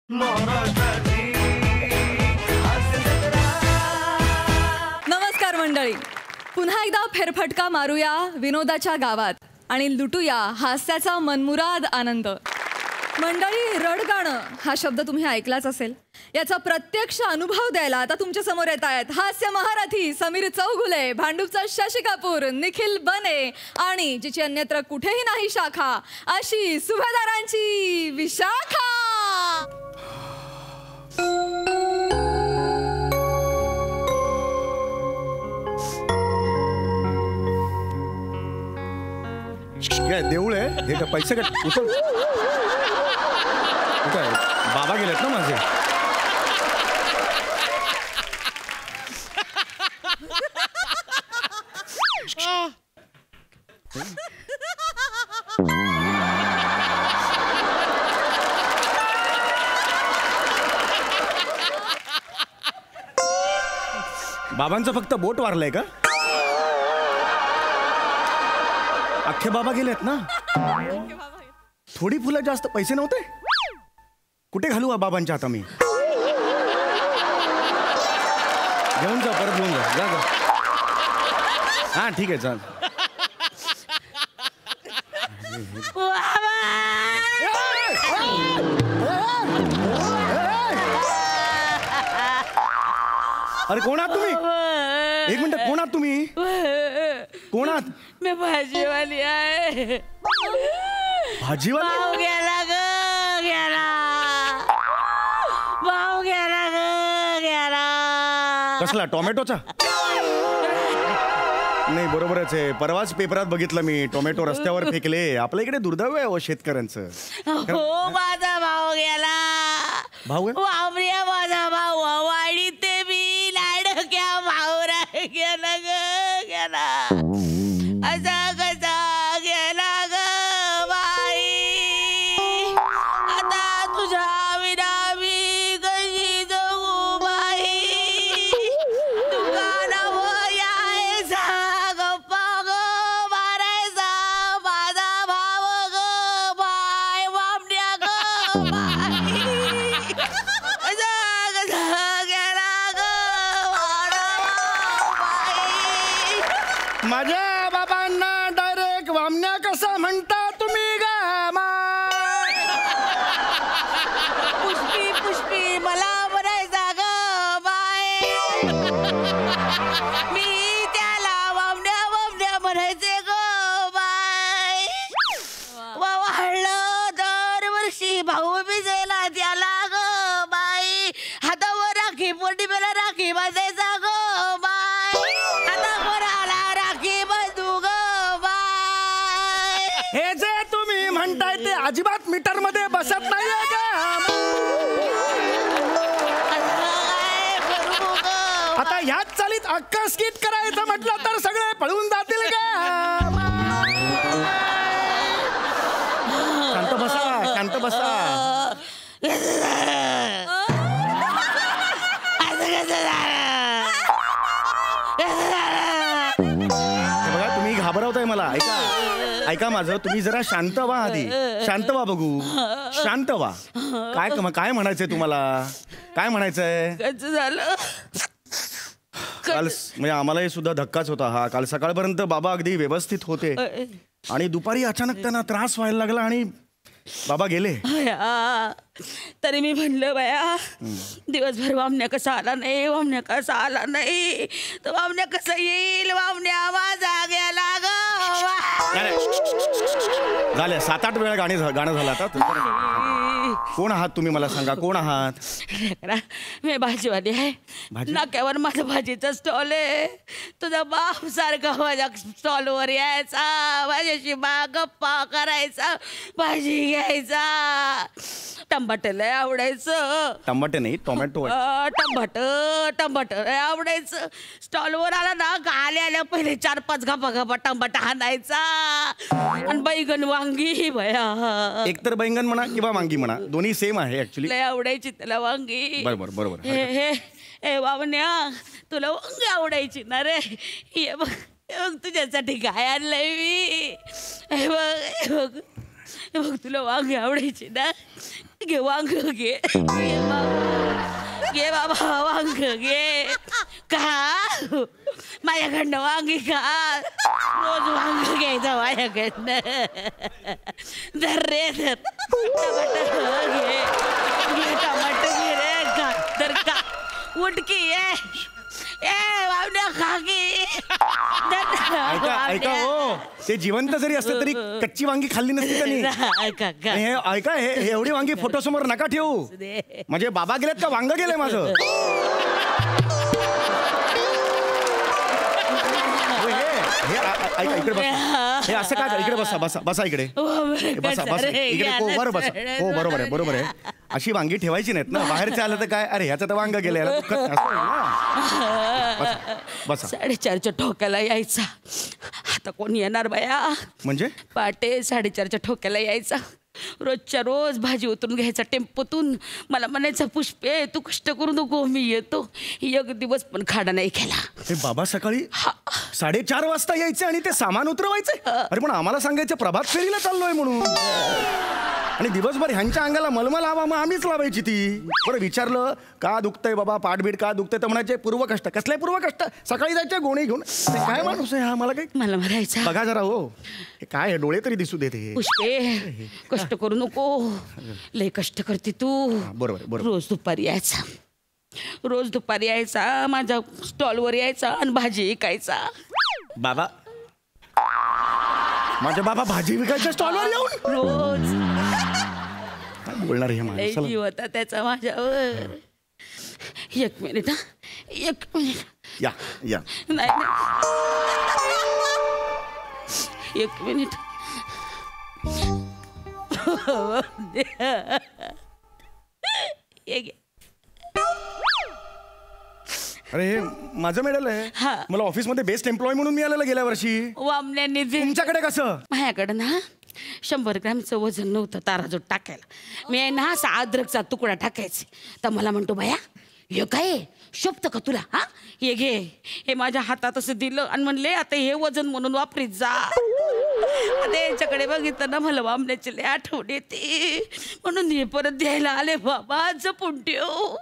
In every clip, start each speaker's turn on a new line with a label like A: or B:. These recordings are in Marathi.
A: नमस्कार मंडळी, पुन्हा एकदा फेरफटका मारूया विनोदाच्या गावात आणि लुटूया हास्याचा मनमुराद आनंद. मंडळी, रडगाणं हा शब्द तुम्ही ऐकलाच असेल. याचा प्रत्यक्ष अनुभव द्यायला आता तुमच्या समोर येत आहेत हास्य महारथी समीर चौगुले, भांडूपचा शशी कपूर, निखिल बने आणि जिची अन्यत्र कुठेही नाही शाखा अशी सुभेदारांची विशाखा.
B: काय देऊळ आहे हे? का पैसे का उचल? काय बाबा गेलेत ना माझे. बाबांचं फक्त बोट वारलंय का? अख्खे बाबा गेलेत ना. थोडी फुलं जास्त पैसे नव्हते. कुठे घालू बाबांच्या आता मी? घेऊन जा, परत घेऊन जा. जा. हा ठीक आहे, चाल. अरे कोण आहात तुम्ही? एक मिनिट, कोण आहात तुम्ही? कोण आहात?
C: मी भाजीवाली आहे.
B: भाजीवाली?
C: भाव गेला ग, गेला. भाव गेला ग, गेला.
B: कसला? टोमॅटोचा? नाही, बरोबरच आहे. परवाच पेपरात बघितलं मी, टोमॅटो रस्त्यावर फेकले. आपल्या इकडे दुर्दैव आहे हो शेतकऱ्यांचं.
C: हो, माझा भाव गेला.
B: भाऊ
C: वावऱ्या माझा भाऊ वाडी ते मी लाडक्या भावरा गेला ग, गेला. असा कसा गेला ग बाई. आता तुझ्या विना मी कशी जगू बाई. दुकानावर यायचा गप्पा ग मारायचा माझा भाव ग बाय वामड्या ग बाई. असा कसा गेला ग माझा भाव बाई.
B: माझ्या बाबांना डायरेक्ट वामण्या कसा म्हणता तुम्ही गा?
C: पुष्पी पुष्पी मला म्हणायचा ग बाय. मी त्याला वामड्या वामड्या म्हणायचे ग बाय. वाढलं दरवर्षी भाऊ बिजेला त्याला ग बाई. हातावर राखी पौर्णिमेला राखी बांधायचा ग बाय. आता कोणाला राखी बांधू ग बाय.
B: हे जे तुम्ही म्हणताय ते अजिबात मीटर मध्ये बसत नाहीये का? आता ह्याच चालीत अख्खा स्किट करायचं म्हटलं तर सगळे पळून जातील का? शांत बसा, शांत बसा. हे बघा, तुम्ही घाबरवताय मला. ऐका ऐका माझं, तुम्ही जरा शांत व्हा आधी. शांत व्हा बघू, शांत व्हा. काय म्हणायचंय तुम्हाला? काय म्हणायचंय?
C: कसं झालं?
B: काल म्हणजे आम्हालाही सुद्धा धक्काच होता हा. काल सकाळपर्यंत बाबा अगदी व्यवस्थित होते आणि दुपारी अचानक त्यांना त्रास व्हायला लागला आणि बाबा गेले.
C: तरी मी म्हणलं बाया, दिवसभर वामण्या कसा आला नाही, वामण्या कसा आला नाही, तर वामण्या कसं येईल. वामण्या माझा गेला ग.
B: झाले 7-8 वेळा गाणं झालं आता. कोण आहात तुम्ही मला सांगा, कोण आहात?
C: मी भाजीवाली आहे.
B: भाजी?
C: नाक्यावर माझा भाजीचा स्टॉल आहे. तुझा बाप सारखा माझ्या स्टॉलवर यायचा, माझ्याशी गप्पा करायचा, भाजी घ्यायचा. टमाटर लय आवडायचं.
B: टमाटे नाही, टोमॅटो.
C: टमाटर लय आवडायचं. स्टॉलवर आला ना, आल्या पहिले 4-5 घापा टमाटा हाणायचा. आणि बैगन वांगी भया.
B: एकतर बैंगन म्हणा किंवा वांगी म्हणा, दोन्ही सेम आहे ऍक्च्युली.
C: लय आवडायची त्याला वांगी.
B: बरोबर बरोबर.
C: हे वावण्या, तुला वांगी आवडायची ना रे. हे बघ तुझ्यासाठी काय आणलंय मी. हे बघ तुला वांगी आवडायची ना. घे वांग घे घे बाबा वांग घे का माझ्याकडनं वांगी खा रोज वांग घ्यायचं माझ्याकडनं धर रे धर टमाटर घे टमाटर घे रे खा तर का उठकी ए बावड्या खा की
B: ऐका हो ते जिवंत जरी असते तरी कच्ची वांगी खाल्ली नसती त्यांनी. ऐका हे एवढी वांगी फोटो समोर नका ठेवू. म्हणजे बाबा गेलेत का वांग गेलंय माझं. ऐका इकडे बसा. हे असं काय इकडे बसा बसा बसा इकडे बसा बसा इकडे. हो बरं बसा. हो बरोबर आहे. अशी वांगी ठेवायची नाहीत ना. बाहेरचे आलं तर काय अरे ह्याचं तर वांग गेलं याला दुःख बसा.
C: 4:30च्या ठोक्याला यायचा. आता कोण येणार बाया. म्हणजे पहाटे 4:30च्या ठोक्याला यायचा. रोजच्या रोज भाजी उतरून घ्यायचा टेम्पोतून. मला म्हणायचं पुष्पे तू कष्ट करू नको मी येतो. एक दिवस पण खाडा नाही केला.
B: हे बाबा सकाळी 4:30 वाजता यायचे आणि ते सामान उतरवायचे. अरे पण आम्हाला सांगायचं प्रभात फेरीला चाललोय म्हणून. आणि दिवसभर ह्यांच्या अंगाला मलमल हवा मग आम्हीच लावायची ती. बरं विचारलं का दुखतंय बाबा पाठबीट का दुखतंय तर म्हणायचे पूर्व कष्ट. कसले पूर्व कष्ट. सकाळी जायचे गोणी घेऊन. काय माणूस आहे हा. मला
C: म्हणायचा
B: बघा जरा हो हे काय डोळे तरी दिसू देते.
C: पुष्पे कष्ट करू नको लय कष्ट करते तू.
B: बरोबर.
C: रोज दुपारी यायचा माझ्या स्टॉलवर यायचा आणि भाजी विकायचा.
B: बाबा माझे बाबा भाजी विकायच्या स्टॉलवर येऊन
C: रोज
B: बोलणार हे माणसाला.
C: जीव होता त्याचा माझ्यावर. एक मिनिट
B: या
C: नाही एक मिनिट.
B: अरे हे माझं मेडल आहे. मला ऑफिसमध्ये बेस्ट एम्प्लॉय म्हणून मिळालेलं गेल्या वर्षी.
C: वामण्याने
B: तुमच्याकडे कसं.
C: माझ्याकडं ना 100 ग्रॅमचं वजन नव्हतं ताराजोट टाकायला. मी ना असा अद्रकचा तुकडा टाकायचे. तर मला म्हणतो बाया हे काय शोभतं का तुला. हा हे घे. हे माझ्या हातात असं दिलं आणि म्हणले आता हे वजन म्हणून वापरीत जा. आता यांच्याकडे बघितलं ना मला वामण्याची लय आठवण येते म्हणून हे परत द्यायला आले बाबा जपून ठेव.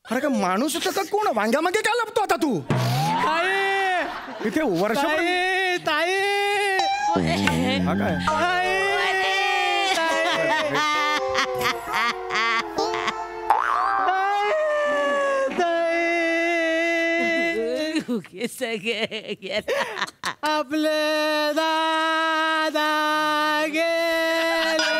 B: अरे का माणूस होता का कोण. वांग्यामागे काय लपतो आता तू. इथे वर्ष
D: आपले दादा गेले.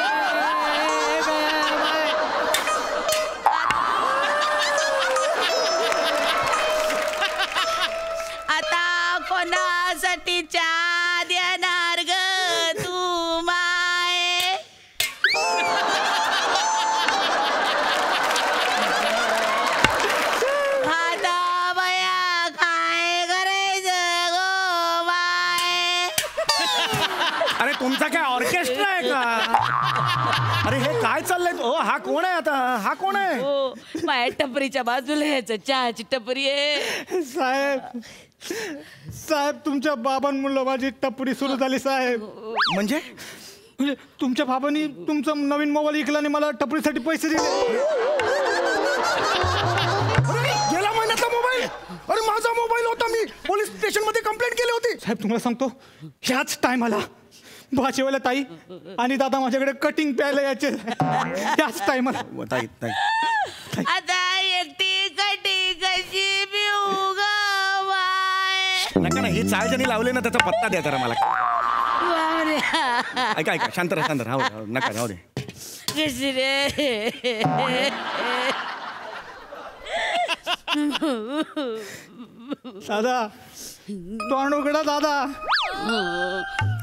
C: आता कोणासाठी चहा देणार ग तू माय. आता बया काय करायचं गो माय.
B: अरे तुमचा काय ऑर्केस्ट्रा आहे का. अरे हे काय चाललंय. ओ हा कोण आहे आता. हा कोण आहे.
C: हो माझ्या टपरीच्या बाजूला यायचं चहाची टपरी आहे.
D: साहेब तुमच्या बाबांमुळे माझी टपरी सुरू झाली साहेब.
B: म्हणजे
D: तुमच्या बाबांनी तुमचा नवीन मोबाईल विकला आणि मला टपरीसाठी पैसे दिले.
B: गेला महिन्यातला मोबाईल. अरे माझा मोबाईल होता. मी पोलीस स्टेशन मध्ये कंप्लेंट केली होती.
D: साहेब तुम्हाला सांगतो ह्याच टायमाला भाजीवाला ताई आणि दादा माझ्याकडे कटिंग प्यायला यायचे. त्याच टायमाला
C: आता एकटी कटी कशी पिऊ ग
B: नका ना. ही चाळ ज्यांनी लावले ना त्याचा पत्ता द्या जरा मला. ऐका शांत राहा. नका राहू दे.
C: कशी रे
D: दादा तोंड उघडा दादा.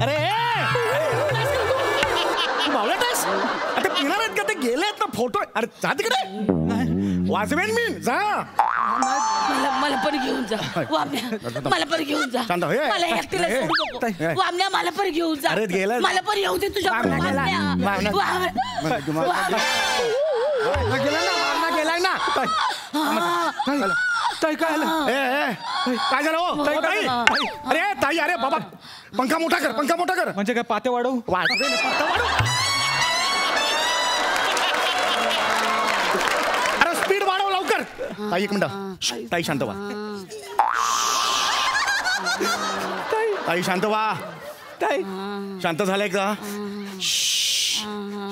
B: अरे आता पिणार आहेत का ते. गेले आहेत ना फोटो. अरे जा तिकडे वाजवेन मी. जा
C: मला पण घेऊन जा वामण्या. मला पण घेऊन जा. मला एकटीला सोडू नको वामण्या. मला पण घेऊन जा.
B: अरे गेला.
C: मला पण येऊ दे तुझ्या
B: गेलाय ना.
D: ताई काय
B: काय झालं हो. अरे ताई अरे बाबा पंखा मोठा कर.
D: म्हणजे काय पाते वाढवू.
B: वाढव. ताई एक मिनिट, ताई शांत व्हा. ताई शांत व्हा.
D: ताई
B: शांत झालंय का?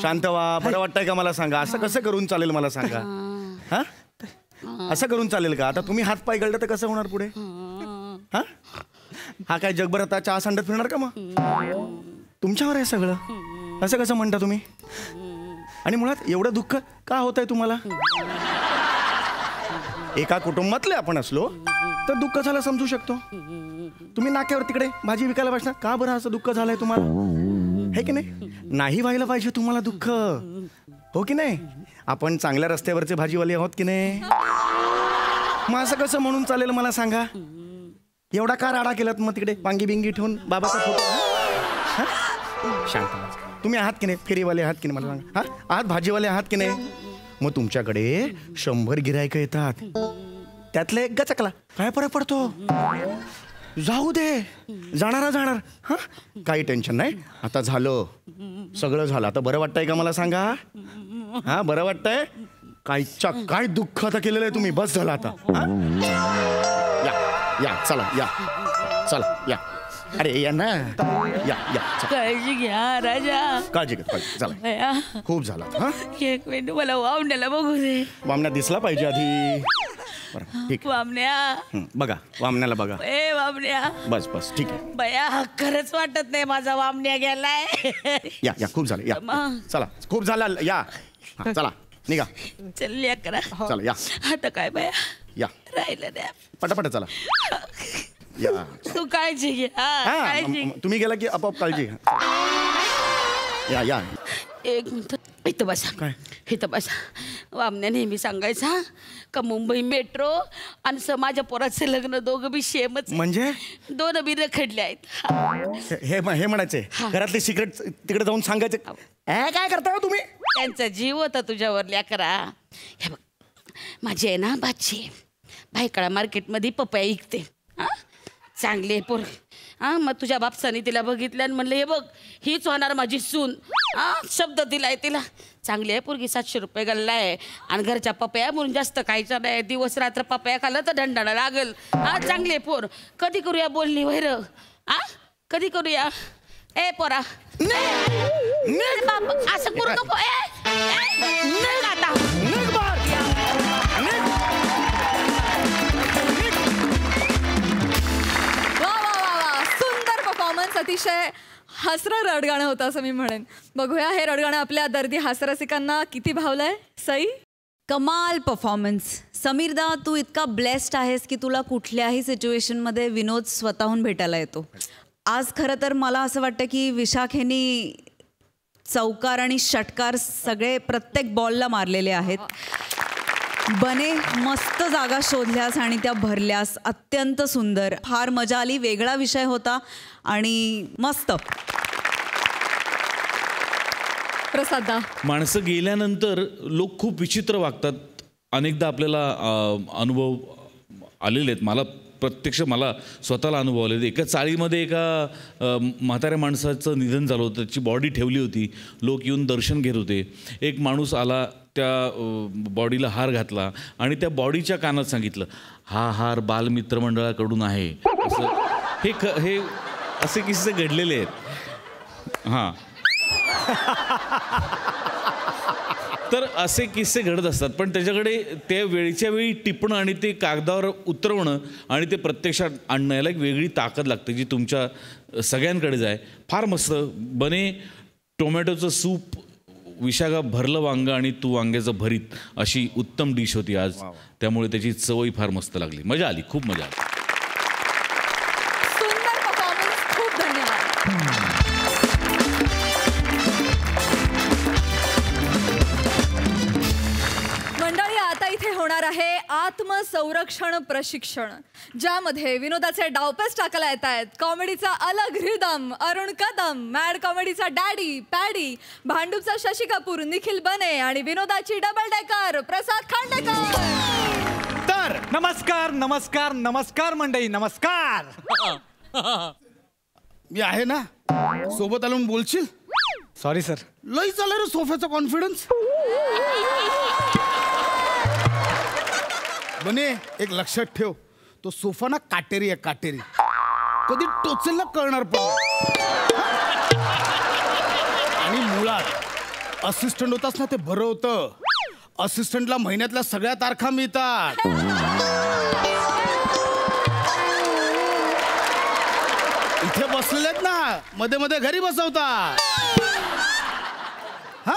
B: शांत व्हा. बरं वाटतंय का मला सांगा? असं कसं करून चालेल मला सांगा? हा, असं करून चालेल का? आता तुम्ही हात पाय गळलं तर कसं होणार पुढे? हा, हा काय जगभर आता चहा सांडत फिरणार का? मग तुमच्यावर आहे सगळं. असं कसं म्हणता तुम्ही? आणि मुळात एवढं दुःख का होत आहे तुम्हाला? एका कुटुंबातले आपण असलो तर दुःख झालं समजू शकतो. तुम्ही नाक्यावर तिकडे भाजी विकायला बसणार का? बरं असं दुःख झालंय तुम्हाला, हे की नाही? नाही व्हायला पाहिजे तुम्हाला दुःख, हो की नाही? आपण चांगल्या रस्त्यावरचे भाजीवाले आहोत की नाही? मग असं कसं म्हणून चालेल मला सांगा? एवढा का राडा केलात मग तिकडे वांगी बिंगी ठेवून बाबाचा फोटो? शांत. तुम्ही आहात की नाही फेरीवाले? आहात की नाही मला सांगा? हा, आहात भाजीवाले आहात की नाही? मग तुमच्याकडे 100 गिरायकं येतात, त्यातले एक गचकला, काय फरक पडतो? जाऊ दे, जाणार. हा, काही टेन्शन नाही. आता झालं, सगळं झालं. आता बरं वाटतंय का मला सांगा? हा, बरं वाटतंय? कायच्या काय दुःख आता केलेलं आहे तुम्ही. बस झालं आता. या चला, चला या. अरे या ना, या.
C: काळजी घ्या राजा.
B: काळजी घे, चला. खूप झाला. हा,
C: एक मिनिट मला वामण्याला बघू दे.
B: वामण्या दिसला पाहिजे आधी. बरं, ठीक.
C: वामण्या
B: बघा, वामण्याला बघा.
C: ए वामण्या.
B: बस ठीक आहे.
C: बया खरंच वाटत नाही माझा वामण्या गेलाय.
B: या खूप झालं. या चला, खूप झालं. या चला, निघा.
C: चल लेकरा.
B: चला या.
C: आता काय बया
B: या,
C: राहिलं द्या.
B: पटापट चला. या.
C: तू काळजी घे. काळजी.
B: तुम्ही गेला की आपोआप काळजी. या.
C: एक मिनिट इथं बसा.
B: काय?
C: इथं बसा. वामण्या नेहमी सांगायचा का मुंबई मेट्रो आणि माझ्या पोराचं लग्न दोघं बी सेमच.
B: म्हणजे
C: दोन बी रखडले आहेत.
B: हे म्हणायचे घरातले सिक्रेट तिकडे जाऊन सांगायचे. काय करताय तुम्ही?
C: त्यांचा जीव होता तुझ्यावर लेकरा. हे बघ, माझी आहे ना बाची भायखळा मार्केटमध्ये पपया विकते. चांगली आहे पोर. मग तुझ्या बापसाने तिला बघितलं आणि म्हणलं हे बघ हीच होणार माझी सून. शब्द दिलाय तिला. चांगली आहे पोरगी. 700 रुपये गल्ला आहे आणि घरच्या पपया म्हणून जास्त खायचा नाही. दिवस रात्र पपया खाल्लं तर दंडाला लागल. चांगली आहे पोर. कधी करूया बोलणी वैर? कधी करूया? ए पोरा बाप असं करू नको. आता
A: अतिशय हसरं रडगाणं होतं असं मी म्हणेन. बघूया हे रडगाणं आपल्या दर्दी हास्यरसिकांना किती भावलंय. सई,
E: कमाल परफॉर्मन्स. समीरदा, तू इतका ब्लेस्ड आहेस की तुला कुठल्याही सिच्युएशनमध्ये विनोद स्वतःहून भेटायला येतो. आज खरं तर मला असं वाटतं की विशाखेनी चौकार आणि षटकार सगळे प्रत्येक बॉलला मारलेले आहेत. बने, मस्त जागा शोधल्यास आणि त्या भरल्यास. अत्यंत सुंदर, फार मजा आली. वेगळा विषय होता आणि मस्त.
A: प्रसादा,
F: माणसं गेल्यानंतर लोक खूप विचित्र वागतात. अनेकदा आपल्याला अनुभव आलेले आहेत. मला स्वतःला अनुभव आले. एका चाळीमध्ये एका म्हाताऱ्या माणसाचं निधन झालं होतं. त्याची बॉडी ठेवली होती. लोक येऊन दर्शन घेत होते. एक माणूस आला, त्या बॉडीला हार घातला आणि त्या बॉडीच्या कानात सांगितलं, हा हार बालमित्रमंडळाकडून आहे. असं हे असे किस्से घडलेले आहेत. हां, तर असे किस्से घडत असतात. पण त्याच्याकडे त्या वेळच्या वेळी टिपणं आणि ते कागदावर उतरवणं आणि ते प्रत्यक्षात आणणं याला एक वेगळी ताकद लागते जी तुमच्या सगळ्यांकडेच आहे. फार मस्त. बने, टोमॅटोचं सूप, विशाखा भरलं वांग आणि तू वांग्याचं भरीत अशी उत्तम डिश होती आज. त्यामुळे त्याची चवही फार मस्त लागली. मजा आली, खूप मजा आली.
A: सुंदर परफॉर्मन्स. खूप धन्यवाद. मंडळी, आता इथे होणार आहे आत्मसंरक्षण प्रशिक्षण, ज्यामध्ये विनोदाचे डावपेच टाकायला येत आहेत. कॉमेडीचा अलग रिदम अरुण कदम, मॅड कॉमेडीचा डॅडी पॅडी, भांडूपचा शशी कपूर निखिल बने आणि विनोदाची डबल डेकर प्रसाद खांडेकर.
D: तर नमस्कार नमस्कार नमस्कार मंडळी, नमस्कार.
B: मी आहे ना सोबत आलो. बोलशील?
D: Sorry sir.
B: लई चालू रे सोफ्याचा कॉन्फिडन्स. बने एक लक्षात ठेव, तो सोफा ना काटेरी आहे, काटेरी. कधी टोचेल ना कळणार पण. आणि मुळात असिस्टंट होतास ना ते बरं होतं. असिस्टंटला महिन्यातल्या सगळ्या तारखा मिळतात. इथे बसलेले आहेत ना, मध्ये मध्ये घरी बसवतात. हा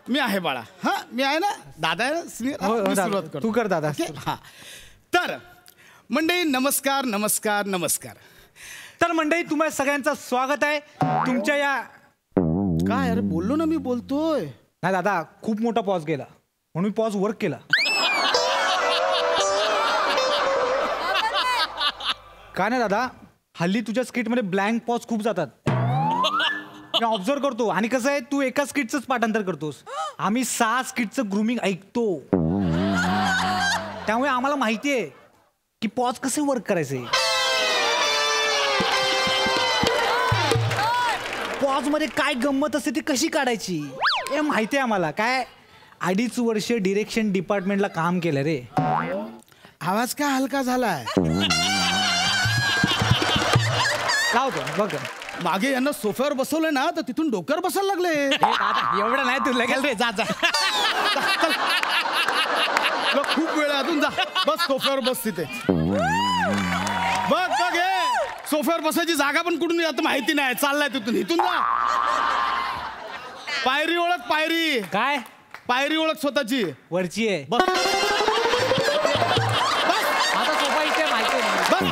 B: मी आहे बाळा, हा मी आहे ना, दादा आहे ना, senior.
D: हो,
B: मी
D: दादा,
B: सुरुवात करतो.
D: तू कर दादा.
B: Okay? हा तर मंडळी नमस्कार नमस्कार नमस्कार.
D: तर मंडळी तुम्हाला सगळ्यांचं स्वागत आहे तुमच्या या.
B: काय अरे बोललो ना, मी बोलतोय.
D: नाही दादा, खूप मोठा पॉज केला म्हणून पॉज वर्क केला. काय नाही दादा, हल्ली तुझ्या स्किटमध्ये ब्लँक पॉज खूप जातात. मी ऑब्झर्व करतो. आणि कसं आहे, तू एका स्किटचंच पाठांतर करतोस, आम्ही 6 स्किटचं ग्रूमिंग ऐकतो. त्यामुळे आम्हाला माहिती आहे की पॉज कसे वर्क करायचे. पॉज मध्ये काय गंमत असते ती कशी काढायची हे माहिती आहे आम्हाला. काय 2.5 वर्ष डिरेक्शन डिपार्टमेंटला काम केलं रे.
B: आवाज काय हलका झालाय.
D: काय होतं बघ,
B: मागे यांना सोफ्यावर बसवलंय ना, तर तिथून डोक्यावर बसायला लागले.
D: एवढं नाही तू लगेच
B: रे जा जा. चल. तुला खूप वेळ आहे, अजून जा बस सोफ्यावर बस तिथे. बघ बघ हे सोफ्यावर बसायची जागा पण कुठून आता माहिती नाही. चाललाय तिथून, इथून जा. पायरी ओळख, पायरी.
D: काय
B: पायरी ओळख स्वतःची.
D: वरची आहे
B: बस
D: आता सोफा इथे माहिती आहे.
B: बस.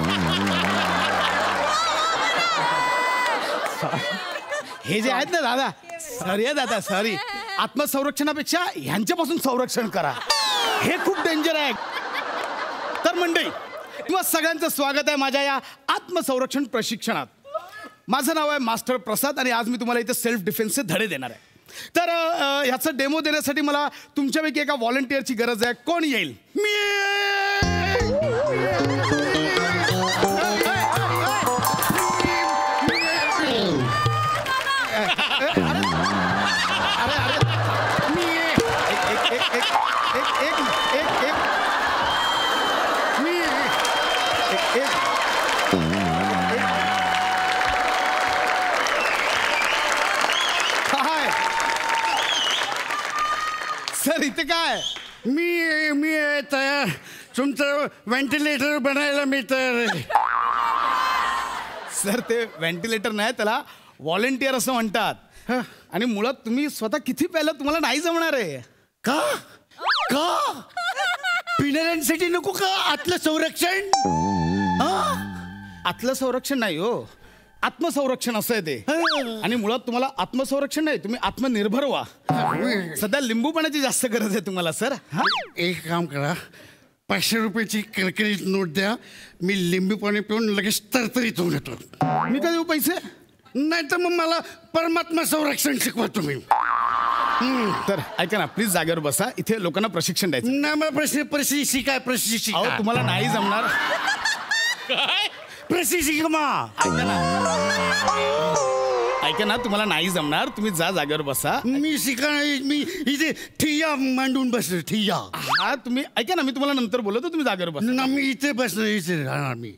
B: हे जे आहेत ना दादा, सॉरी दादा, सॉरी. आत्मसंरक्षणापेक्षा ह्यांच्यापासून संरक्षण करा, हे खूप डेंजर आहे. तर मंडळी तुम्हा सगळ्यांचं स्वागत आहे माझ्या या आत्मसंरक्षण प्रशिक्षणात. माझं नाव आहे मास्टर प्रसाद आणि आज मी तुम्हाला इथे सेल्फ डिफेन्सचे धडे देणार आहे. तर ह्याचं डेमो देण्यासाठी मला तुमच्यापैकी एका व्हॉलंटिअरची गरज आहे. कोण येईल? सर इथे काय?
G: मी तयार. तुमचं व्हेंटिलेटर बनायला मी तयार.
B: सर ते व्हेंटिलेटर नाही, त्याला व्हॉलंटिअर असं म्हणतात. आणि मुळात तुम्ही स्वतः किती प्यायला तुम्हाला नाही जमणार आहे.
G: का का पिणाऱ्यांसाठी नको का आतलं संरक्षण?
B: आतलं संरक्षण नाही हो, आत्मसंरक्षण असं आहे ते. आणि मुळात तुम्हाला आत्मसंरक्षण नाही, तुम्ही आत्मनिर्भर व्हा. सध्या लिंबू पाण्याची जास्त गरज आहे तुम्हाला सर.
G: एक काम करा, 500 रुपयाची कडकडीत नोट द्या. मी लिंबू पाणी पिऊन लगेच तरतरीत होऊन येतो.
B: मी काय देऊ पैसे?
G: नाही तर मग मला परमात्मा संरक्षण शिकवा तुम्ही.
B: तर ऐका ना, प्लीज जागेवर बसा. इथे लोकांना प्रशिक्षण द्यायचं.
G: नाही मग प्रशिक्षिका
B: अहो तुम्हाला नाही जमणार.
G: प्रशिक्षिका
B: ऐका ना, तुम्हाला नाही जमणार, तुम्ही जा जागेवर बसा.
G: मी मी इथे ठिय्या मांडून बसलो. ठिय्या.
B: हा तुम्ही ऐका ना, मी तुम्हाला नंतर बोलतो, तुम्ही जागेवर बसा.
G: ना मी इथे बसलो, इथे राहणार मी.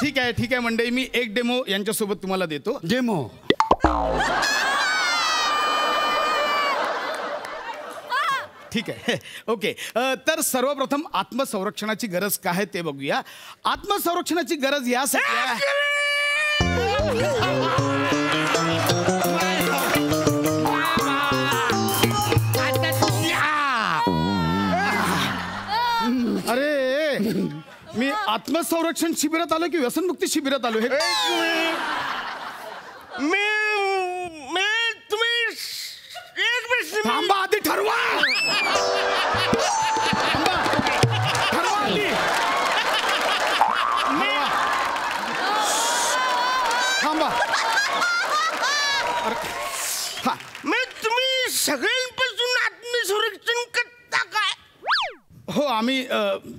B: ठीक आहे ठीक आहे मंडळी, मी एक डेमो यांच्यासोबत तुम्हाला देतो.
G: डेमो
B: ठीक आहे. ओके. तर सर्वप्रथम आत्मसंरक्षणाची गरज काय आहे ते बघूया. आत्मसंरक्षणाची गरज यासाठी आहे. अरे मी आत्मसंरक्षण शिबिरात आलो की व्यसनमुक्ती शिबिरात आलो? हे थांबा, आधी ठरवा. ठरवा आधी. थांबा. हा,
G: तुम्ही सगळ्यांपासून आत्मसंरक्षण करता काय?
B: हो, आम्ही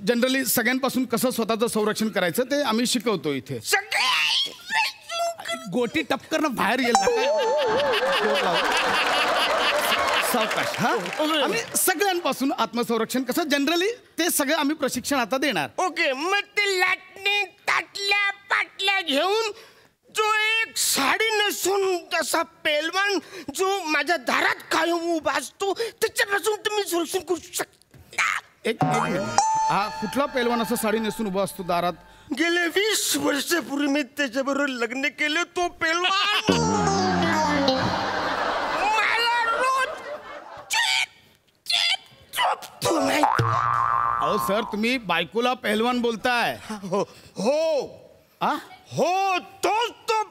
B: जनरली सगळ्यांपासून कसं स्वतःचं संरक्षण करायचं ते आम्ही शिकवतो इथे.
H: गोटी टपकरनं बाहेर येईल ना काय? सावकाश. हा आम्ही सगळ्यांपासून आत्मसंरक्षण कसं जनरली ते सगळं आम्ही प्रशिक्षण आता देणार.
G: ओके, मग ते लाटणी ताटल्या पाटल्या घेऊन जो एक साडी नेसून तसा पेलवान जो माझ्या दारात कायम उभा असतो त्याच्यापासून तुम्ही सुरक्षण करू शकता.
H: एक मिनिट. हा कुठला पैलवान असं साडी नेसून उभा असतो दारात?
G: गेले 20 वर्षापूर्वी मी त्याच्याबरोबर लग्न केलं. तो पेलवान मला रोज चोपतो माहिती.
H: अहो सर तुम्ही बायकोला पैलवान बोलताय?
G: हो हो
H: आ?
G: हो, तोच तो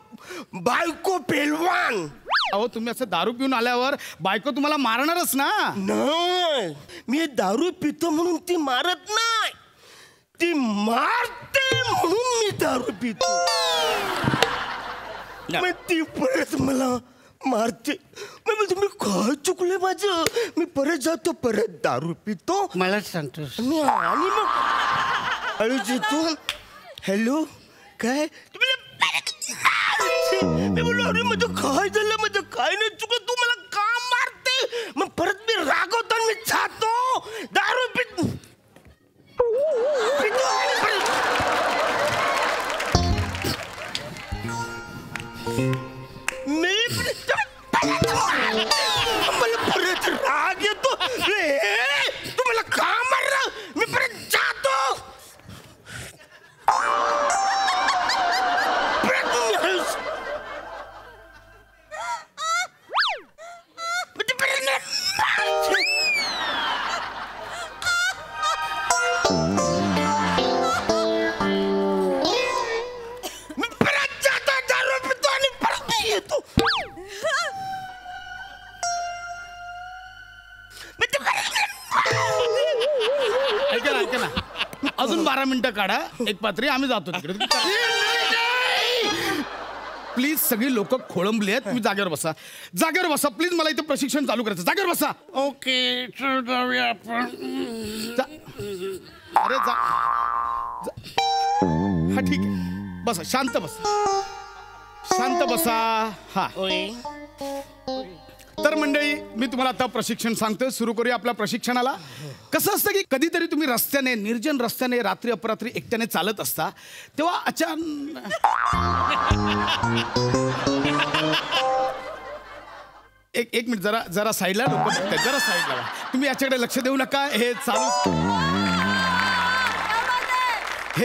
G: बायको पेलवान.
H: अहो तुम्ही असं दारू पिऊन आल्यावर बायको तुम्हाला मारणारच ना.
G: नाही, मी दारू पितो म्हणून ती मारत नाही, ती मारते म्हणून मी दारू पितो. मग ती परत मला मारते. मग तुम्ही काय चुकले माझं? मी परत जातो, परत दारू पितो.
I: मला सांगतोस
G: आणि मग हळूच येतो. हॅलो, काय तुम्ही? मी बोललो, अरे माझं काय झालं? माझं काय नाही चुकलं, तू मला का मारते? मग परत मी रागवतो आणि मी जातो दारू पितो. मी मला परत राग येतो. तू मला का मारलं? मी परत जातो.
H: ऐका ना अजून 12 मिनिटं काढा एक पात्री, आम्ही जातो तिकडे. प्लीज सगळी लोक खोळंबली आहेत. तुम्ही जागेवर बसा, जागेवर बसा प्लीज. मला इथे प्रशिक्षण चालू करायचं. जागेवर बसा.
G: ओके, चल जाऊया आपण.
H: अरे जा. हा ठीक आहे, बसा, शांत बसा, शांत बसा. हा तर मंडळी मी तुम्हाला आता प्रशिक्षण सांगतोय. सुरू करूया आपल्या प्रशिक्षणाला. कसं असतं की कधीतरी तुम्ही रस्त्याने, निर्जन रस्त्याने रात्री अपरात्री एकट्याने चालत असता, तेव्हा अचानक एक मिनिट, जरा साईडला लोक, जरा साईडला. तुम्ही याच्याकडे लक्ष देऊ नका, हे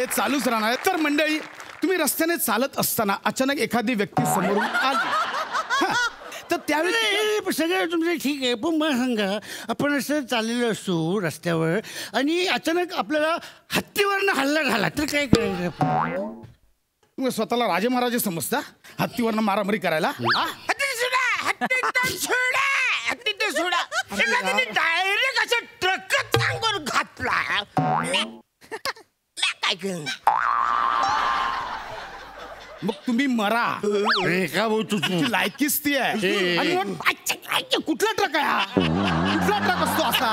H: चालूच राहणार आहे. तर मंडळी तुम्ही रस्त्याने चालत असताना अचानक एखादी व्यक्ती समोरून आली, तर त्यावेळी
I: सगळं तुमचं ठीक आहे, पण मला सांगा, आपण असं चाललेलो असतो रस्त्यावर आणि अचानक आपल्याला हत्तीवरनं हल्ला झाला तर काय करायचं?
H: तुम्ही स्वतःला राजे महाराजे समजता हत्तीवरनं मारामारी करायला?
G: डायरेक्ट असं ट्रकच सांगून घातला. काय केलं?
H: मग तुम्ही मरा.
I: का भाऊ
H: तुझी लायकीच ती आहे. आणि मग कुठला ट्रक आहे हा? कुठला ट्रक असतो असा?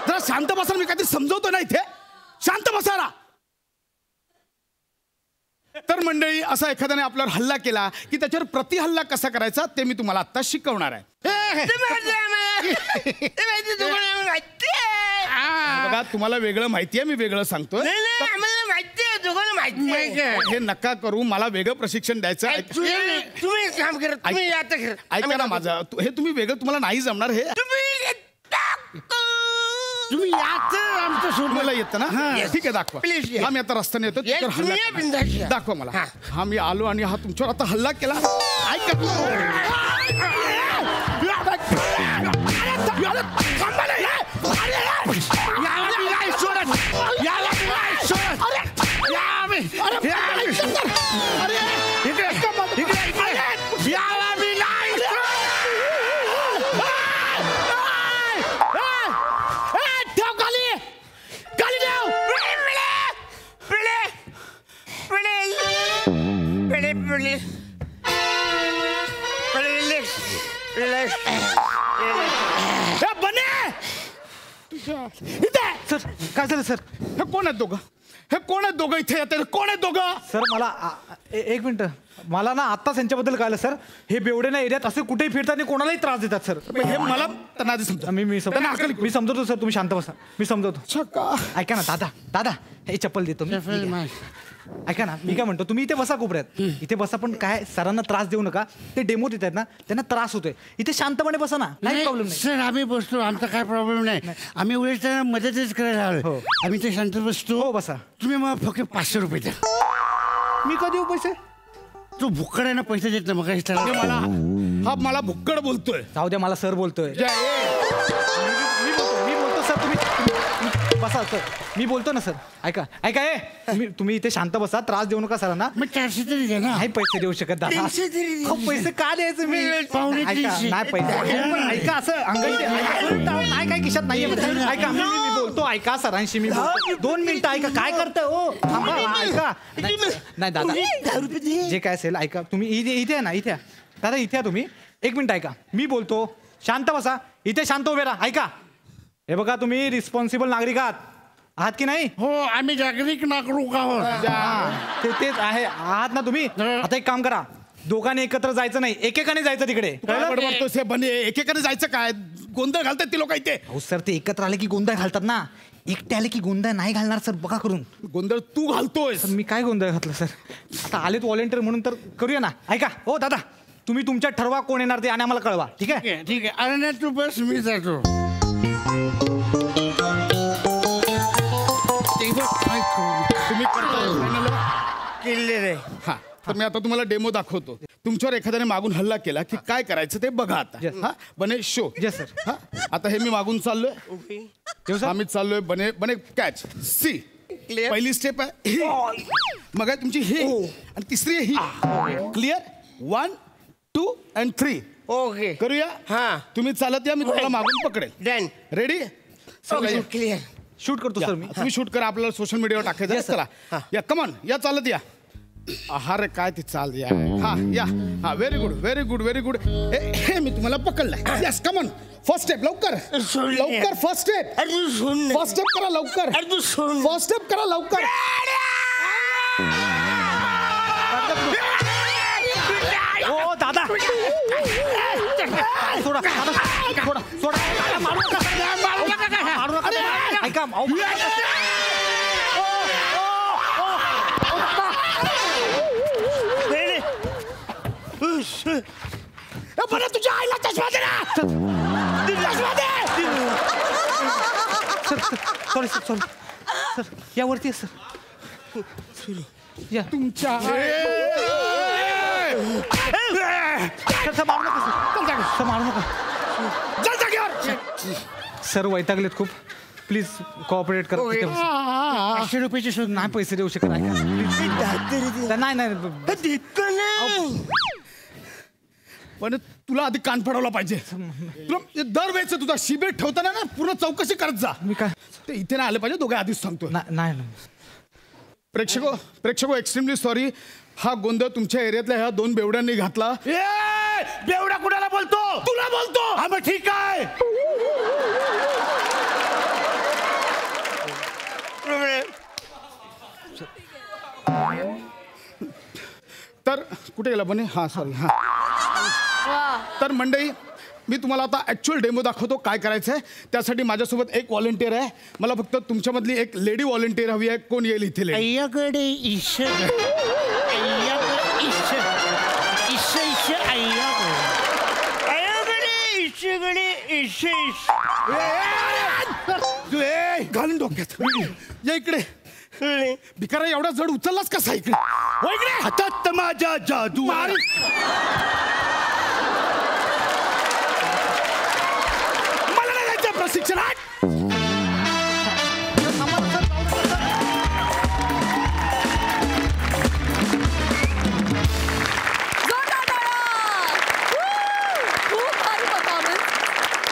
H: जरा शांत बसा, मी काहीतरी समजवतो ना इथे. शांत बसायला. तर मंडळी असा एखाद्याने आपल्यावर हल्ला केला की त्याच्यावर प्रतिहल्ला कसा करायचा ते मी तुम्हाला आता शिकवणार आहे. बघा तुम्हाला वेगळं माहिती आहे, मी वेगळं सांगतोय. हे नका करू, मला वेगळं प्रशिक्षण द्यायचं.
G: तुम्ही काम करा, तुम्ही आता करा.
H: ऐका ना माझं, हे तुम्ही वेगळं तुम्हाला नाही जमणार. हे
I: तुम्ही याच आमचं सोड.
H: मला येतं ना? ठीक आहे, दाखवा
G: प्लीज.
H: हा मी आता रस्त्याने येतो,
G: Yes,
H: हल्ला
G: तुम्ही
H: करा.
G: बिनधास्त.
H: दाखवा मला. हा मी आलो आणि हा तुमच्यावर आता हल्ला केला. ऐका
D: सर काय झालं सर?
H: हे कोण आहेत दोघं? हे कोण आहेत दोघं इथे येते? कोण आहेत दोघं?
D: सर मला एक मिनिट. मला ना आत्ताच यांच्याबद्दल कळलं सर. हे बेवडे ना एरियात असे कुठेही फिरतात आणि कोणालाही त्रास देतात सर.
H: हे मला त्यांना आधी समजा.
D: मी समजवतो सर, तुम्ही शांत बसा. मी समजवतो. ऐका ना दादा हे चप्पल देतो मी. ऐका ना, मी काय म्हणतो, तुम्ही इथे बसा कोपऱ्यात. इथे बसा, पण काय सरांना त्रास देऊ नका. ते डेमो देत आहेत ना, त्यांना त्रास होतोय. इथे शांतपणे बसा ना, काही प्रॉब्लेम नाही.
I: सर आम्ही बसतो, आमचा काय प्रॉब्लेम नाही. आम्ही उलट त्यांना मदतच करायला आलो. आम्ही ते शांत बसतो.
D: हो बसा.
I: तुम्ही मला फक्त 500 रुपये द्या.
D: मी कधी देऊ पैसे?
I: तू भुक्कड आहे ना, पैसे देत ना. मग
H: मला भुक्कड बोलतोय.
D: जाऊ द्या, मला सर बोलतोय. मी बोलतो सर, तुम्ही बसा सर. मी बोलतो ना सर. ऐका तुम्ही इथे शांत बसा, त्रास देऊ नका सरांना.
I: मग 400 तरी द्या ना.
D: नाही पैसे देऊ शकत दादा. पैसे का द्यायचे मी? नाही पैसे. ऐका असं अंगाई नाही, काय खिशात नाहीये. ऐका मी बोलतो. ऐका सरांशी मी बोलतो. 2 मिनिटं ऐका. काय करताय हो? थांबा. ऐका नाही दादा, जे काय असेल ऐका. तुम्ही इथे आहे ना, इथे दादा, इथे तुम्ही 1 मिनिट ऐका. मी बोलतो. शांत बसा. इथे शांत उभे राहा. ऐका, हे बघा, तुम्ही रिस्पॉन्सिबल नागरिक आहात की नाही?
I: हो, आम्ही नागरिक आहोत.
D: तेच आहे, आहात ना तुम्ही? आता एक काम करा, दोघांनी एकत्र जायचं नाही, एकेकाने जायचं तिकडे.
H: एकेकाने जायचं काय? गोंधळ घालतात ते लोक इथे.
D: हो सर, ते एकत्र आले की गोंधळ घालतात ना. एकटे आले की गोंधळ नाही घालणार सर, बघा करून.
H: गोंधळ तू घालतोय.
D: मी काय गोंधळ घातलं सर? आता आलेत व्हॉलेंटियर म्हणून तर करूया ना. ऐका हो दादा, तुम्ही तुमच्या ठरवा कोण येणार ते आणि आम्हाला कळवा. ठीक आहे?
I: ठीक आहे. अरे नाही, तू बस, मी जातो.
H: तुम्ही केलेलं. हा, तर मी आता तुम्हाला डेमो दाखवतो. तुमच्यावर एखाद्याने मागून हल्ला केला की काय करायचं ते बघा आता. हा, बने शो.
D: Yes sir.
H: हा, आता हे मी मागून चाललोय. आम्ही चाललोय. बने कॅच. सी, पहिली स्टेप आहे, मग आहे तुमची ही, आणि तिसरी आहे ही. क्लिअर? 1 2 and 3.
G: ओके,
H: करूया.
G: हा,
H: तुम्ही चालत या, मी तुम्हाला मागून पकडेल.
G: डन.
H: रेडी?
G: क्लिअर.
D: शूट करतो सर मी.
H: तुम्ही शूट करा, आपल्याला सोशल मीडियावर टाकायचं. चला या, कमॉन या, चालत या. अरे काय ती चाल या. हा या. हा, very good very good very good. हे मी तुम्हाला पकडलंय. Yes, come on. फर्स्ट स्टेप लवकर लवकर. First step. फर्स्ट स्टेप करा लवकर. फर्स्ट स्टेप करा लवकर.
D: ओ दादा, सोडा सोडा सोडा. मारू नका. ऐका,
H: बरं, तुझ्या आईला चष्मा दे ना. चष्मा दे.
D: सॉरी सर, यावरती सर. या
H: तुमच्या
D: मारू नका. मारू नका सर, वैतागलेत खूप. प्लीज कोऑपरेट करा.
I: 500 रुपयाची शोध.
D: नाही पैसे देऊ शकत. नाही.
H: पण तुला आधी कान पडवला पाहिजे. तुला दरवेळेस तुझा शिबिर ठेवताना ना पूर्ण चौकशी करत जा.
D: मी काय
H: ते इथे नाही आले पाहिजे. दोघे आधीच सांगतो.
D: नाही.
H: प्रेक्षको एक्स्ट्रीमली सॉरी. हा गोंधळ तुमच्या एरियातल्या ह्या 2 बेवड्यांनी घातला.
I: बेवडा कुणाला बोलतो?
H: तुला बोलतो.
I: हा, मग ठीक आहे.
H: तर कुठे गेला बने? हा सॉरी. हा, तर मंडळी, मी तुम्हाला आता ऍक्च्युअल डेमो दाखवतो काय करायचं आहे. त्यासाठी माझ्यासोबत एक व्हॉलेंटियर आहे. मला फक्त तुमच्यामधली एक लेडी व्हॉलेंटियर हवी आहे. कोण येईल इथे? लेडी.
I: अय्याकडे ईश्वर.
H: घालून डोक्यात. या इकडे. भिकारा, एवढा जड उचललास कसा? इकडे इकडे.
I: हातात माझ्या जादू.
H: मला नाही जायचं प्रशिक्षणात.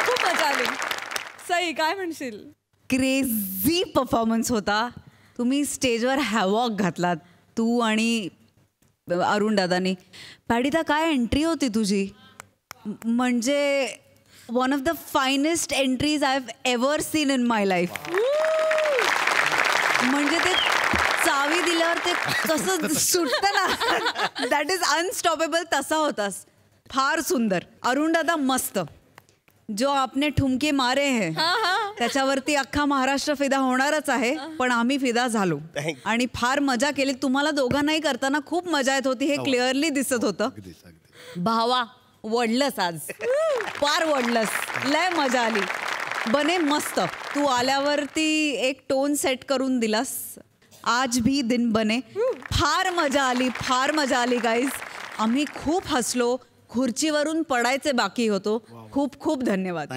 A: खूप मजा आली. सई, काय म्हणशील?
E: क्रेझी परफॉर्मन्स होता. तुम्ही स्टेजवर हॅवॉक घातलात, तू आणि अरुण दादानी. पॅडिता, काय एंट्री होती तुझी. म्हणजे one of the finest entries I have ever seen in my life. म्हणजे ते चावी दिल्या केल्यावर ते कसं सुटतं ना, दॅट इज अनस्टॉपेबल. तसा होतास. फार सुंदर. अरुण दादा मस्त. जो आपने ठुमके मारे है त्याच्यावरती अख्खा महाराष्ट्र फिदा होणारच आहे, पण आम्ही फिदा झालो आणि फार मजा केली. तुम्हाला दोघांनाही करताना खूप मजा येत होती, हे क्लिअरली दिसत होतं. भावा वडलंस आज, फार वडलंस, लय मजा आली. बने मस्त. तू आल्यावरती एक टोन सेट करून दिलास. आज भी दिन बने. फार मजा आली, फार मजा आली गाईज. आम्ही खूप हसलो, खुर्चीवरून पडायचे बाकी होतो. खूप खूप धन्यवाद.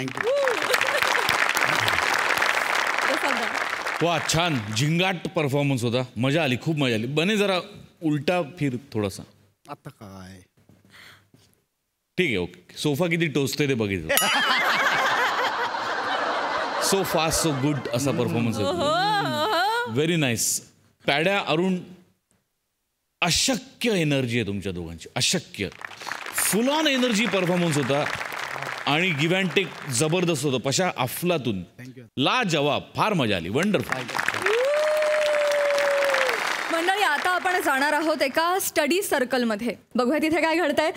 F: वा, छान झिंगाट परफॉर्मन्स होता. मजा आली, खूप मजा आली. बने जरा उलटा फिर थोडासा.
I: आता काय
F: ठीक आहे, ओके. सोफा किती टोचते ते बघितलं. सो फास्ट सो गुड असा परफॉर्मन्स होता. Very nice. पॅड्या, अरुण, अशक्य एनर्जी आहे तुमच्या दोघांची, अशक्य. फुल ऑन एनर्जी परफॉर्मन्स होता आणि गिव्ह अँड टेक जबरदस्त होतं. पशा अफलातून, ला जवाब, फार मजा आली. वंडरफुल.
A: मंडळी, आता आपण जाणार आहोत एका स्टडी सर्कलमध्ये. बघूया तिथे काय घडतंय.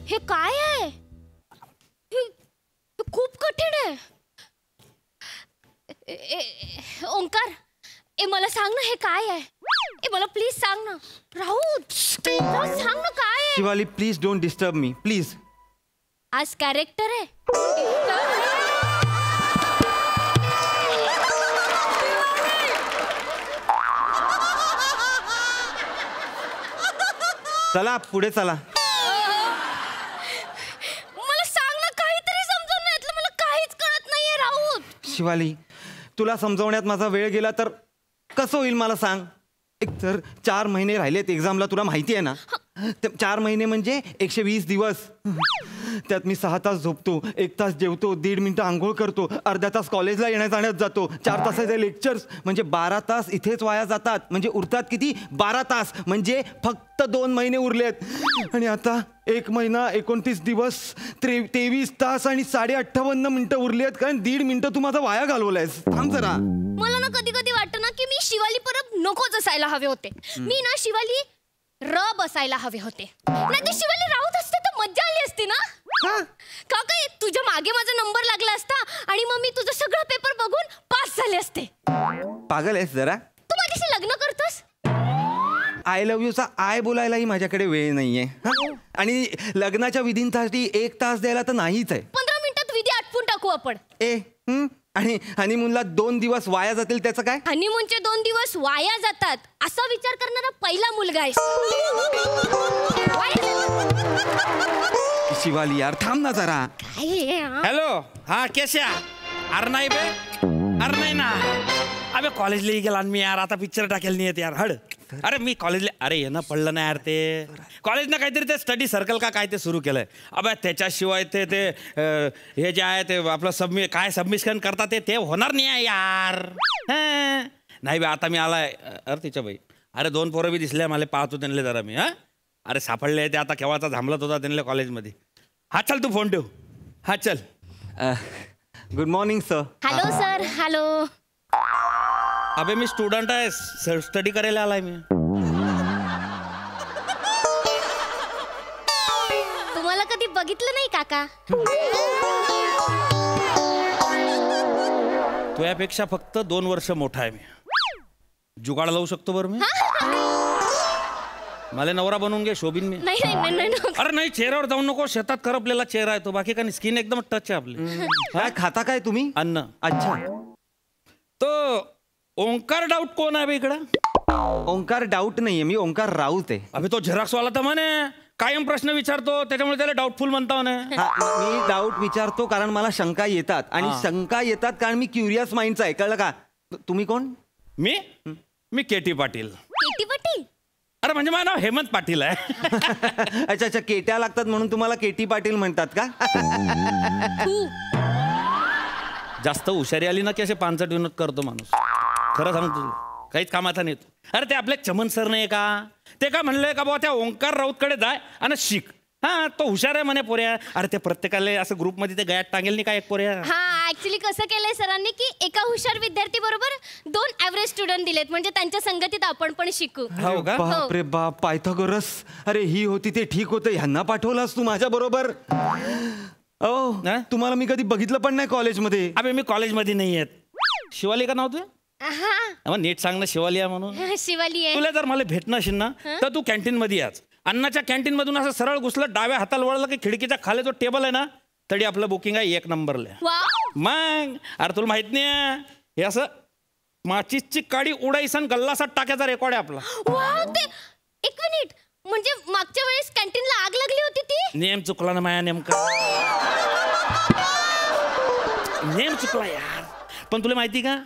J: हे काय आहे? हे खूप कठीण आहे. ओंकार, मला सांग ना, हे काय आहे? मला प्लीज सांग ना. राहुल, सांग ना काय आहे?
K: Shivali, please don't disturb me, please.
J: आज कॅरेक्टर आहे.
K: चला पुढे चला.
J: मला सांग ना, काहीतरी समजून नाही येतलं. मला काहीच कळत नाहीये राहुल.
K: शिवाली, तुला समजवण्यात माझा वेळ गेला तर कसं होईल मला सांग. एक तर 4 महिने राहिलेत एक्झामला, तुला माहिती आहे ना. 4 महिने म्हणजे 120 दिवस. त्यात मी 6 तास झोपतो, 1 तास जेवतो, 1.5 मिनिटं आंघोळ करतो, अर्धा तास कॉलेजला येण्या जाण्यात जातो, 4 तासाचे लेक्चर्स, म्हणजे 12 तास इथेच वाया जातात. म्हणजे उरतात किती? 12 तास. म्हणजे फक्त 2 महिने उरलेत. आणि आता 1 महिना 29 दिवस 23 तास आणि 58.5 मिनिटं उरली आहेत. कारण 1.5 मिनिटं तू माझा वाया घालवलायस. थांब जरा.
J: मला ना कधी कधी वाटतं ना की मी शिवाली परत नकोच असायला हवे होते. मी ना शिवाली बसायला हवे होते. नाही ते शिवाली राऊत असते तर मज्जा आली असती ना. का काय तुझ्या मागे माझा नंबर लागला असता आणि मग मी तुझं सगळं पेपर बघून पास झाले असते.
K: पागल आहेस जरा.
J: तू माझ्याशी लग्न करतोस?
K: आय लव्ह यूचा आय बोलायलाही माझ्याकडे वेळ नाहीये. आणि लग्नाच्या विधींसाठी 1 तास द्यायला तर नाहीच आहे.
J: 15 मिनिटात विधी आटपून टाकू आपण.
K: आणि हनीमूनला 2 दिवस वाया जातील त्याचं काय?
J: हनीमूनचे 2 दिवस वाया जातात असा विचार करणारा पहिला मुलगा आहेस.
K: शिवाली यार, थांब ना जरा.
L: हॅलो, हा केशा. अरे नाही बे, अरे नाही ना. अबे कॉलेजला गेला मी यार. आता पिक्चर टाकेल नाही येत यार. हड. अरे मी कॉलेजला, अरे येणं पडलं नाही यार. ते कॉलेजनं काहीतरी ते स्टडी सर्कल का काय ते सुरू केलंय. अबे त्याच्याशिवाय ते हे जे आहे ते आपलं सबमिशन करतात ते होणार नाही आहे यार. नाही बे, आता मी आलाय. अरे तिच्या बाई, अरे 2 पोरं बी दिसले मला, पाहतो त्यांना जरा मी. अरे सापडले ते आता, केव्हाचा थांबलत होता त्यांना कॉलेजमध्ये. हा चल तू फोन ठेव. हा चल.
K: Good morning sir.
J: Hello sir. Hello.
L: अबे मी स्टुडंट आहे, स्टडी करायला आलाय मी.
J: तुम्हाला कधी बघितलं नाही काका?
L: तुझ्यापेक्षा फक्त 2 वर्ष मोठा आहे मी. जुगाड लावू शकतो बरं मी. मला नवरा बनवून घे, शोभीन मी.
J: नाही नाही नाही.
L: अरे नाही, चेहऱ्यावर जाऊ नको. शेतात करपलेला चेहरा आहे तो, बाकी काय. स्किन एकदम टच आहे आपली.
K: काय खाता काय तुम्ही?
L: अन्न.
K: अच्छा.
L: तो ओंकार डाऊट कोण आहे बे इकडं?
K: ओंकार डाऊट नाहीये, मी ओंकार राऊत आहे.
L: अभि तो झेरॉक्सवाला तर म्हणे कायम प्रश्न विचारतो, त्याच्यामुळे त्याला डाऊटफुल म्हणता म्हणे.
K: मी डाऊट विचारतो कारण मला शंका येतात. आणि शंका येतात कारण मी क्युरियस माइंडचा आहे. कळलं का? तुम्ही कोण?
L: मी केटी पाटील.
J: केटी पाटील?
L: अरे म्हणजे माझं नाव हेमंत पाटील आहे.
K: अच्छा अच्छा, केट्या लागतात म्हणून तुम्हाला केटी पाटील म्हणतात का?
L: जास्त हुशारी आली ना की असे 5 विनोद करतो माणूस. खरं सांगतो, काहीच कामाचा नाही. अरे ते आपले चमन सर नाही का, ते का म्हणलंय का बाबा त्या ओंकार राऊतकडे जाय आणि शिक. हा तो हुशार आहे म्हणे पोऱ्या. अरे ते प्रत्येकाला असं ग्रुपमध्ये ते गळ्यात टांगेल नाही काय एक पोऱ्या.
J: हा ऍक्च्युली कसं केलंय सरांनी की एका हुशार विद्यार्थी बरोबर 2 ॲव्हरेज स्टुडंट दिलेत म्हणजे त्यांच्या संगतीत आपण पण शिकू.
L: हो का?
K: बाप रे बाप, पायथागोरस. अरे ही होती ते ठीक होतं, ह्यांना पाठवलास तू माझ्या बरोबर. तुम्हाला मी कधी बघितलं पण नाही कॉलेजमध्ये.
L: अबे मी कॉलेजमध्ये नाही आहेत. शिवाली का नाव तुझं?
J: हा
L: नीट सांग ना. शिवाली आहे म्हणून.
J: शिवाली आहे.
L: तुला जर मला भेटणं असेल ना तर तू कॅन्टीन मध्ये याच. अन्नाच्या कॅन्टीन मधून असं सरळ घुसलं, डाव्या हाताला वळलं की खिडकीच्या खाली जो टेबल आहे ना तरी आपलं बुकिंग आहे 1 नंबरला. मग अरे तुला माहित नाही हे असं माचीसची काडी उडाईसन गल्लासात टाकायचा रेकॉर्ड आहे आपला.
J: एक मिनिट, म्हणजे मागच्या वेळेस कॅन्टीनला आग लागली होती ती?
L: नेम चुकला ना माया, नेमका नेम चुकला यार. पण तुला माहिती का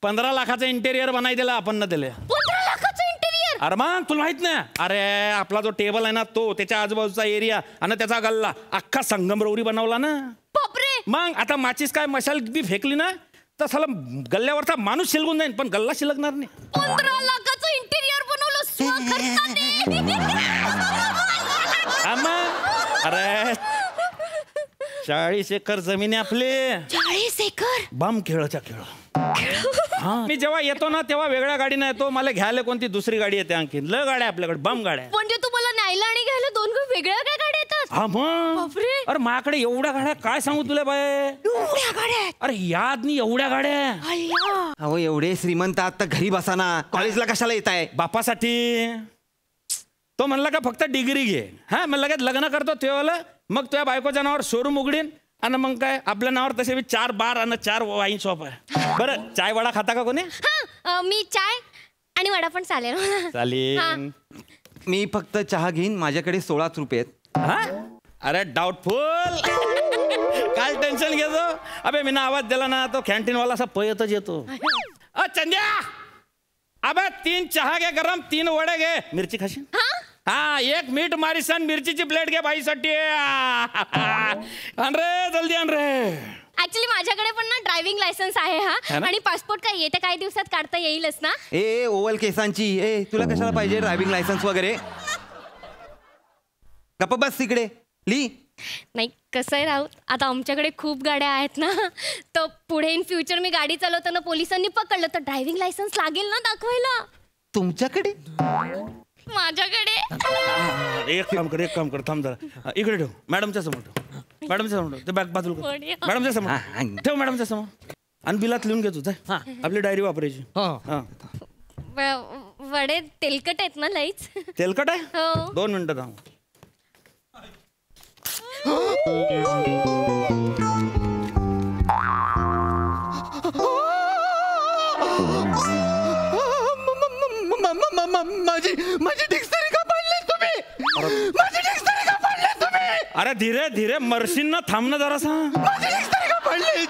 L: 15 लाखाचा इंटेरियर बनाय दिला आपण ना दिले.
J: 15 लाखाचं इंटेरियर?
L: अरे मग तुला माहित नाही. अरे आपला जो टेबल आहे ना तो, त्याच्या आजूबाजूचा एरिया आणि त्याचा गल्ला अख्खा संगमरवरी बनवला ना.
J: बापरे.
L: मग आता माचीस काय मशाल बी फेकली ना तर साला गल्ल्यावरचा माणूस शिलगून जाईल पण गल्ला शिलगणार नाही.
J: 15 लाखाचं इंटेरियर बनवलं स्वखर्चाने.
L: अरे 40 एकर जमीन आहे आपली.
J: 40 एकर?
L: बम खेळच्या खेळ. मी जेव्हा येतो ना तेव्हा वेगळ्या गाडीने येतो. मला घ्यायला कोणती दुसरी गाडी येते आणखी. ल गाड्या आपल्याकडे, बम गाड्या.
J: म्हणजे तुम्हाला न्यायला आणि घ्यायला 2 वेगळ्या गाड्या येतात?
L: हा मग. अरे माझ्याकडे एवढ्या गाड्या काय सांगू तुला बाय.
J: एवढ्या गाड्या?
L: अरे याद नाही एवढ्या गाड्या.
K: अहो एवढे श्रीमंत आता घरी बसा ना, कॉलेजला कशाला येत आहे?
L: बापासाठी. तो म्हणला का फक्त डिग्री घे. हा मग लगेच लग्न करतो तेव्हा मग तुझ्या बायकोच्या नावावर शोरूम उघडीन आणि मग काय आपल्या नावावर तसे 4 बार आणि 4 वाईन शॉप आहे. बरं चाय वडा खाता का कोणी?
J: मी चाय आणि वडा पण चालेल.
L: चालेल.
K: मी फक्त चहा घेईन, माझ्याकडे 16 रुपये आहेत.
L: अरे डाऊटफुल. काय टेन्शन घेतो. अबे मी ना आवाज दिला ना तो कॅन्टीनवाला असा पयतच येतो. चंद्या अबे 3 चहा घे गरम, 3 वडे घे. मिरची खाशील? हा 1 मीठ मारीसन, मिरचीची प्लेट घे बाईसाठी. आण रे जल्दी आण रे.
J: ऍक्च्युली माझ्याकडे पण ना ड्रायव्हिंग लायसन्स आहे. हा आणि पासपोर्ट काय येत्या काही दिवसात काढता येईलच ना.
K: ए ओवल केसांची, ए तुला कशाला पाहिजे ड्रायव्हिंग लायसन्स वगैरे? गप्प बस तिकडे ली.
J: नाही कसं आहे राऊत, आता आमच्याकडे खूप गाड्या आहेत ना, तर पुढे इन फ्युचर मी गाडी चालवताना पोलिसांनी पकडलं तर ड्रायव्हिंग लायसन्स लागेल ना दाखवायला.
K: तुमच्याकडे?
J: माझ्याकडे.
L: एक काम कर थांब जरा. इकडे ठेव, मॅडमच्या समोर ठेव. मॅडमच्या समोर ठेव. ते बॅग बाजूला कर. मॅडमच्या समोर ठेव. मॅडमच्या समोर आणि बिलात लिहून घेतो. आपली डायरी वापरायची.
J: वडे तेलकट आहेत ना लईच?
L: तेलकट आहे? 2 मिनिटं थांब.
K: माझी डिक्शनरी का पाडली तुम्ही? माझी डिक्शनरी का पाडली तुम्ही?
L: अरे धीरे धीरे मरशील ना, थांब ना जरासा.
K: माझी डिक्शनरी का पाडली?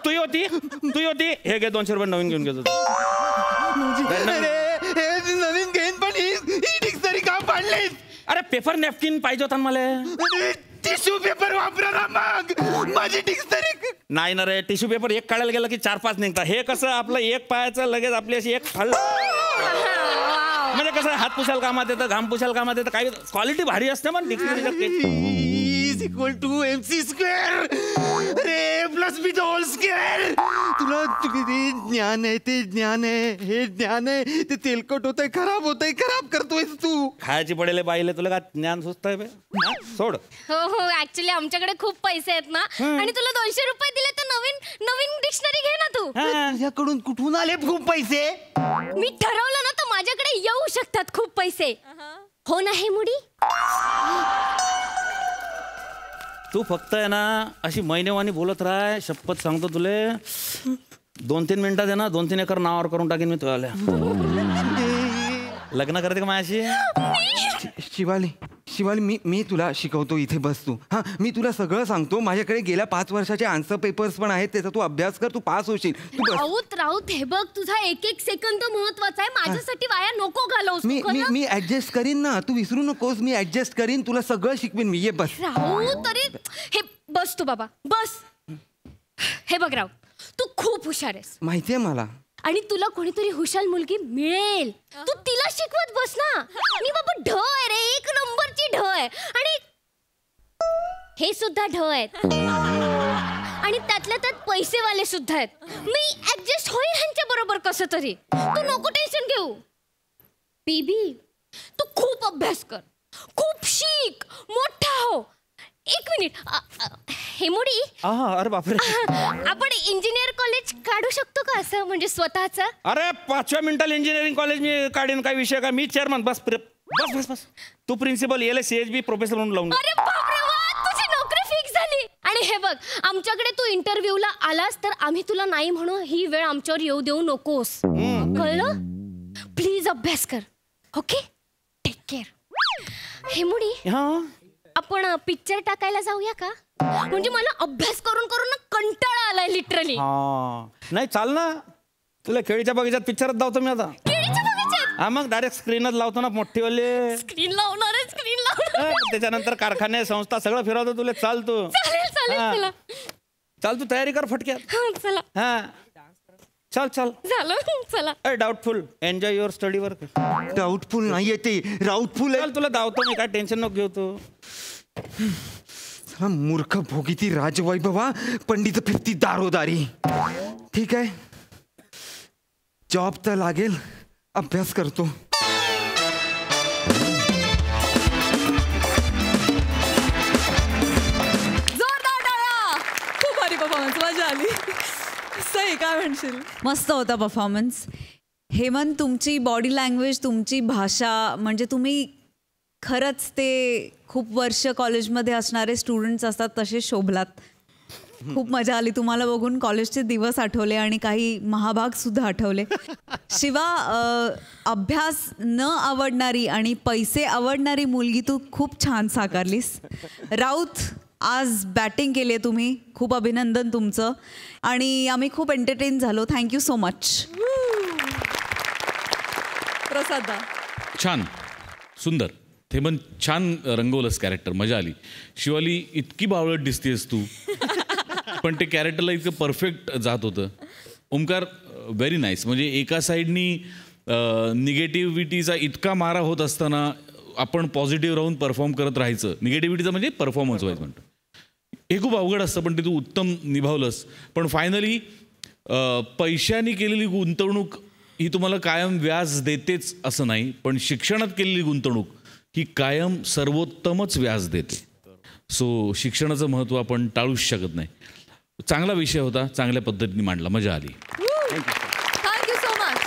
L: तू होती. हे घे 200 रुपये नवीन घेऊन घेतो.
K: नवीन घेईन पण ही डिक्शनरी का पाडली?
L: अरे पेपर नॅपकिन पाहिजे होता मला.
K: टिश्यू पेपर वापरा ना मग. माझी डिक्शनरी
L: नाही ना रे, टिश्यू पेपर एक काढायला गेलं की 4-5 निघतात. हे कसं आपलं एक पायाचं लगेच आपली अशी एक फाल. म्हणजे कसं हात पुसायला कामात येतं, घाम पुसायला कामात येतं. काही क्वालिटी भारी असते मग dictionary.
K: Equal to MC square. अरे plus B the whole square. तुला ज्ञान आहे, ते ज्ञान आहे, हे ज्ञान आहे. ते तेलकट होतंय, खराब होतंय, खराब करतोय तू.
L: खायची पडेल बाईले, तुला का ज्ञान सुचत आहे? सोड.
J: हो ऍक्च्युली आमच्याकडे खूप पैसे आहेत ना, आणि तुला 200 रुपये दिले तर नवीन डिक्शनरी घे ना तू.
K: तुझ्याकडून कुठून आले खूप पैसे?
J: मी ठरवलं ना तर माझ्याकडे येऊ शकतात खूप पैसे. हो ना हे मुडी?
L: तू फक्त आहे ना अशी महिनेवानी बोलत राह. शपथ सांगतो तुले 2-3 मिनिटात आहे ना 2-3 एकर नावावर करून टाकेन मी तुला. लग्न करते का माझ्याशी?
K: शिवाली मी तुला शिकवतो. इथे बस तू. हा मी तुला सगळं सांगतो. माझ्याकडे गेल्या 5 वर्षाचे आन्सर पेपर्स पण आहेत. त्याचा तू अभ्यास कर, तू पास होशील.
J: राऊत हे बघ, तुझा एक सेकंद महत्वाचा आहे. माझ्यासाठी वाया नको घालवूस.
K: मी ऍडजस्ट करीन ना, तू विसरू नकोस. मी ऍडजस्ट करीन, तुला सगळं शिकवीन मी. ये बस.
J: राऊत तरी हे बस तू बाबा बस. हे बघ राऊत, तू खूप हुशार आहेस
K: माहितीये मला,
J: आणि तुला कोणीतरी हुशार मुलगी मिळेल. तू तिला शिकवत बस ना. मी बाबा ढ आहे रे, 1 नंबरची ढ आहे. आणि हे सुद्धा ढ आहेत आणि त्यातल्या त्यात पैसेवाले सुद्धा आहेत. मी ऍडजस्ट होईल ह्यांच्या बरोबर कसं तरी. तू नको टेन्शन घेऊ. बेबी तू खूप अभ्यास कर, खूप शिक, मोठा हो. एक मिनिट हेमुडी,
L: अरे बापरे,
J: आपण इंजिनियर कॉलेज काढू शकतो का असं, म्हणजे स्वतःच?
L: अरे 5व्या मिनिटाला इंजिनिअरिंग कॉलेज मी काढीन, काय विषय का. मी चेअरमन. बस बस बस बस. तू प्रिन्सिपल, याला CHB प्रोफेसर म्हणून लावून.
J: अरे बापरे वा, तुझी नोकरी फिक्स झाली. आणि हे बघ, आमच्याकडे तू इंटरव्ह्यूला आलास तर आम्ही तुला नाही म्हणू ही वेळ आमच्यावर येऊ देऊ नकोस. कळलं? प्लीज अभ्यास कर. Okay, take care. हेमुडी, आपण पिक्चर टाकायला जाऊया का? म्हणजे मला अभ्यास करून करून ना कंटाळा आलाय लिटरली.
L: नाही चाल ना, तुला केळीच्या बगीच्यात पिक्चरात लावतो मी आता.
J: केळीच्या बगीच्यात?
L: हा मग डायरेक्ट स्क्रीनच लावतो ना, मोठीवाले
J: स्क्रीन लावणार.
L: त्याच्यानंतर कारखाने संस्था सगळं फिरवतो तुला. चाल तू.
J: चालेल.
L: चाल तू, तयारी कर फटक्यात.
J: चला.
L: हा चल चल.
J: झालं. चला.
L: Doubtful, enjoy your study work.
K: Doubtful नाहीये ते, राऊटफुल आहे.
L: तुला धावतो मी, काय टेन्शन नको घेऊ तू.
K: मूर्ख भोगीती राजवैभवा, पंडित फिरती दारोदारी. ठीक आहे, जॉब तर लागेल, अभ्यास करतो.
A: जोरदार टाळ्या. खूप भारी परफॉर्मन्स, मजा आली. सही, काय म्हणशील?
E: मस्त होता परफॉर्मन्स. हेमंत, तुमची बॉडी लँग्वेज, तुमची भाषा, म्हणजे तुम्ही खरंच ते खूप वर्ष कॉलेजमध्ये असणारे स्टुडंट्स असतात तसे शोभलात. खूप मजा आली तुम्हाला बघून. कॉलेजचे दिवस आठवले आणि काही महाभागसुद्धा आठवले. शिवा, अभ्यास न आवडणारी आणि पैसे आवडणारी मुलगी तू खूप छान साकारलीस. राऊत, आज बॅटिंग केली आहे तुम्ही, खूप अभिनंदन तुमचं. आणि आम्ही खूप एंटरटेन झालो. Thank you so much.
A: प्रसाद,
F: छान, सुंदर. ते पण छान रंगवलंस कॅरेक्टर, मजा आली. शिवाली, इतकी बावळट दिसतेस तू, पण ते कॅरेक्टरला इतकं परफेक्ट जात होतं. Omkar, very nice. म्हणजे एका साईडनी निगेटिव्हिटीचा इतका मारा होत असताना आपण पॉझिटिव्ह राहून परफॉर्म करत राहायचं. निगेटिव्हिटीचा म्हणजे परफॉर्मन्स व्हायचं म्हणतो. हे खूप अवघड असतं, पण ते तू उत्तम निभावलंस. पण फायनली पैशाने केलेली गुंतवणूक ही तुम्हाला कायम व्याज देतेच असं नाही, पण शिक्षणात केलेली गुंतवणूक ही कायम सर्वोत्तमच व्याज देते. सो शिक्षणाचं महत्त्व आपण टाळूच शकत नाही. चांगला विषय होता, चांगल्या पद्धतीने मांडला, मजा आली.
A: Thank you so much.